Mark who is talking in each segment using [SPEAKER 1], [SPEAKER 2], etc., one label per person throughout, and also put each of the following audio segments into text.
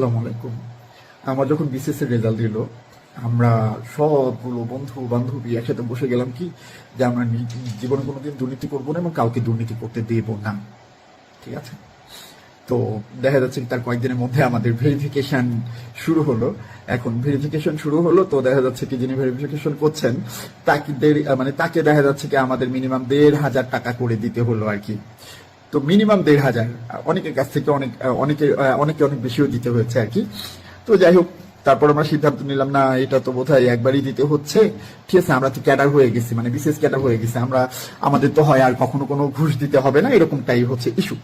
[SPEAKER 1] আসসালামু আলাইকুম। আমার যখন বিসিএস এর রেজাল্ট দিল, আমরা সবগুলো বন্ধু বান্ধবী একসাথে বসে গেলাম কি যে আমরা জীবনে কোনোদিন দুর্নীতি করবো না এবং কাউকে দুর্নীতি করতে দেব না। ঠিক আছে, তো দেখা যাচ্ছে তার কয়েকদিনের মধ্যে আমাদের ভেরিফিকেশন শুরু হলো। এখন ভেরিফিকেশন শুরু হলো, তো দেখা যাচ্ছে কি যিনি ভেরিফিকেশন করছেন তাকে দেখা যাচ্ছে কি আমাদের মিনিমাম ১,৫০০ টাকা করে দিতে হলো আর কি। তো মিনিমাম ১,৫০০, অনেকের কাছ থেকে অনেকে অনেক বেশিও দিতে হয়েছে আর কি। তো যাই হোক, তারপর আমরা সিদ্ধান্ত নিলাম না, এটা তো বোধহয় একবারই দিতে হচ্ছে। ঠিক আছে, আমরা তো ক্যাডার হয়ে গেছি, মানে বিশেষ ক্যাডার হয়ে গেছি আমাদের তো হয় আর কখনো কোনো ঘুষ দিতে হবে না, এরকমটাই হচ্ছে ইস্যু।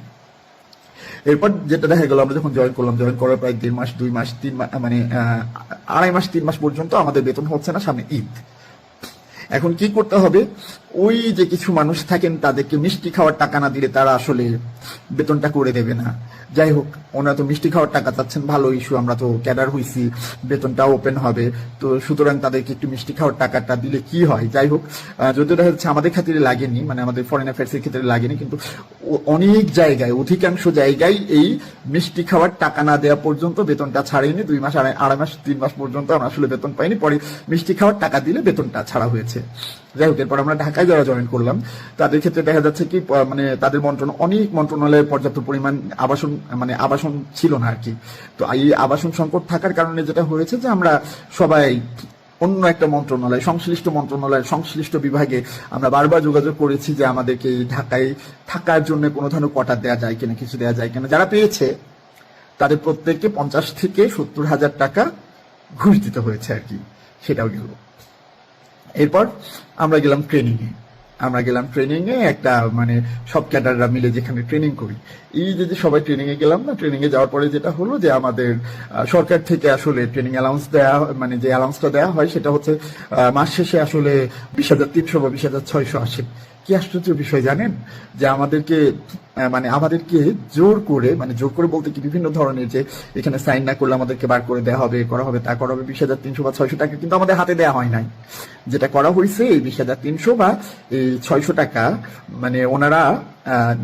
[SPEAKER 1] এরপর যেটা দেখা গেল, আমরা যখন জয়েন করলাম, জয়েন করার প্রায় ১.৫ মাস ২ মাস ৩ মাস মানে ২.৫ মাস ৩ মাস পর্যন্ত আমাদের বেতন হচ্ছে না, সামনে ঈদ। এখন কি করতে হবে, ওই যে কিছু মানুষ থাকেন তাদেরকে মিষ্টি খাওয়ার টাকা না দিলে তারা আসলে বেতনটা করে দেবে না। যাই হোক, ওনারা তো মিষ্টি খাওয়ার টাকা চাচ্ছেন, ভালো ইস্যু, আমরা তো ক্যাডার হইছি, বেতনটা ওপেন হবে, তো সুতরাং তাদেরকে একটু মিষ্টি খাওয়ার টাকাটা দিলে কি হয়। যাই হোক, যদিও দেখা যাচ্ছে আমাদের ক্ষেত্রে লাগেনি, মানে আমাদের ফরেন অ্যাফেয়ার্স এর ক্ষেত্রে লাগেনি, কিন্তু অনেক জায়গায়, অধিকাংশ জায়গায় এই মিষ্টি খাওয়ার টাকা না দেওয়া পর্যন্ত বেতনটা ছাড়েনি। ২ মাস ২.৫ মাস ৩ মাস পর্যন্ত আমরা আসলে বেতন পাইনি, পরে মিষ্টি খাওয়ার টাকা দিলে বেতনটা ছাড়া হয়েছে। যাই হোক, এরপর আমরা ঢাকায় যারা জয়েন করলাম তাদের ক্ষেত্রে দেখা যাচ্ছে কি তাদের অনেক মন্ত্রণালয়ে পর্যাপ্ত পরিমাণ আবাসন ছিল না আর কি। তো এই আবাসন সংকট থাকার কারণে যেটা হয়েছে যে আমরা সবাই অন্য একটা সংশ্লিষ্ট বিভাগে আমরা বারবার যোগাযোগ করেছি যে আমাদেরকে ঢাকায় থাকার জন্য কোনো ধরনের কোয়ার্টার দেওয়া যায় কিনা, কিছু দেওয়া যায় কিনা। যারা পেয়েছে তাদের প্রত্যেককে ৫০ থেকে ৭০,০০০ টাকা ঘুষ দিতে হয়েছে আর কি। সেটাও গেল। এরপর আমরা গেলাম ট্রেনিং এ একটা সব ক্যাডাররা মিলে যেখানে ট্রেনিং করি, এই যে সবাই ট্রেনিং এ গেলাম না, ট্রেনিং এ যাওয়ার পরে যেটা হলো যে আমাদের সরকার থেকে আসলে ট্রেনিং অ্যালাউন্স দেয়া, যে অ্যালাউন্সটা দেওয়া হয় সেটা হচ্ছে মাস শেষে আসলে ২০,৩০০ বা ২০,৬০০ আসে। কি আশ্চর্য বিষয় জানেন, যে আমাদেরকে জোর করে বলতে কি, বিভিন্ন ধরনের যে এখানে সাইন না করলে আমাদেরকে বার করে দেওয়া হবে, করা হবে ২০,৩০০ বা ৬০০ টাকা কিন্তু আমাদের হাতে দেওয়া হয় নাই। যেটা করা হয়েছে এই ২০,৩০০ বা এই ৬০০ টাকা ওনারা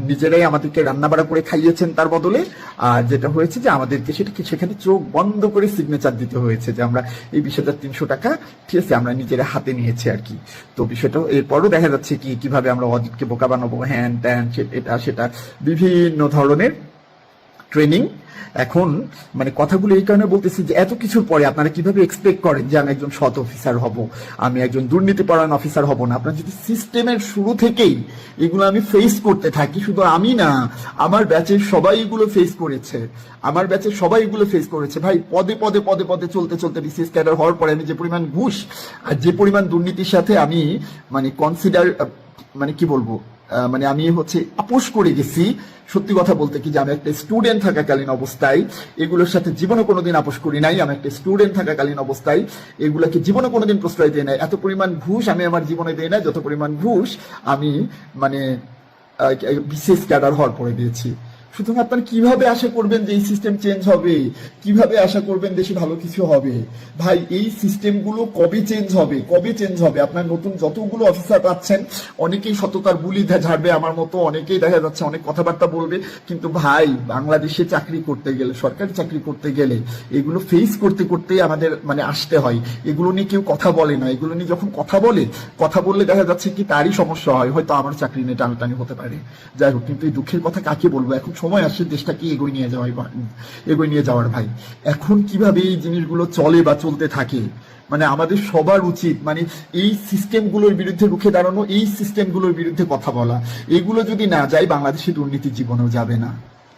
[SPEAKER 1] নিজেরাই আমাদেরকে রান্না বাড়া করে খাইয়েছেন তার বদলে। আর যেটা হয়েছে যে আমাদেরকে সেখানে চোখ বন্ধ করে সিগনেচার দিতে হয়েছে যে আমরা এই ২০,৩০০ টাকা, ঠিক আছে, আমরা নিজেরা হাতে নিয়েছি আর কি। তো বিষয়টা এরপরও দেখা যাচ্ছে কিভাবে আমরা অজিতকে বোকা বানাবো, হ্যান ত্যান, এটা সেটা, বিভিন্ন ধরনের ট্রেনিং। এখন কথাগুলো এই কারণে বলতেছি যে এত কিছুর পরে আপনারা কিভাবে এক্সপেক্ট করেন যে আমি একজন সৎ অফিসার হব, আমি একজন দুর্নীতিপরায়ণ অফিসার হব না। আপনারা যদি সিস্টেমের শুরু থেকেই এগুলো আমি ফেস করতে থাকি, শুধু আমি না, আমার ব্যাচের সবাই এগুলো ফেস করেছে, ভাই। পদে চলতে বিসিএস ক্যাডার হওয়ার পরে আমি যে পরিমাণ ঘুষ আর যে পরিমাণ দুর্নীতির সাথে আমি কনসিডার কি বলবো, আমি আপোষ করে গেছি। সত্যি কথা বলতে কি, যে আমি একটা স্টুডেন্ট থাকাকালীন অবস্থায় এগুলোর সাথে জীবনে কোনোদিন আপোষ করি নাই। আমি একটা স্টুডেন্ট থাকাকালীন অবস্থায় এগুলোকে জীবনে কোনোদিন প্রশ্রয় দিই নাই। এত পরিমাণ ঘুষ আমি আমার জীবনে দিই না যত পরিমাণ ঘুষ আমি বিশেষ ক্যাডার হওয়ার পরে দিয়েছি। সুতরাং আপনারা কিভাবে আশা করবেন যে এই সিস্টেম চেঞ্জ হবে, কিভাবে আশা করবেন দেশে ভালো কিছু হবে? ভাই, এই সিস্টেমগুলো কবে চেঞ্জ হবে? আপনার নতুন যতগুলো অফিসার পাচ্ছেন, অনেকেই সততার বুলি ঝাড়বে আমার মতো, অনেকেই দেখা যাচ্ছে অনেক কথাবার্তা বলবে, কিন্তু ভাই, বাংলাদেশে চাকরি করতে গেলে, সরকারি চাকরি করতে গেলে এগুলো ফেস করতেই আমাদের আসতে হয়। এগুলো নিয়ে কেউ কথা বলে না। এগুলো নিয়ে যখন কথা বললে দেখা যাচ্ছে কি তারই সমস্যা হয়, হয়তো আমার চাকরি নিয়ে টানাটানি হতে পারে। যাই হোক, কিন্তু এই দুঃখের কথা কাকে বলবো? এখন সময় আসছে দেশটাকে এগিয়ে নিয়ে যাওয়ার ভাই। এখন কিভাবে এই জিনিসগুলো চলে বা চলতে থাকে, আমাদের সবার উচিত এই সিস্টেমগুলোর বিরুদ্ধে রুখে দাঁড়ানো, এই সিস্টেমগুলোর বিরুদ্ধে কথা বলা। এগুলো যদি না যায়, বাংলাদেশে দুর্নীতি জীবনেও যাবে না।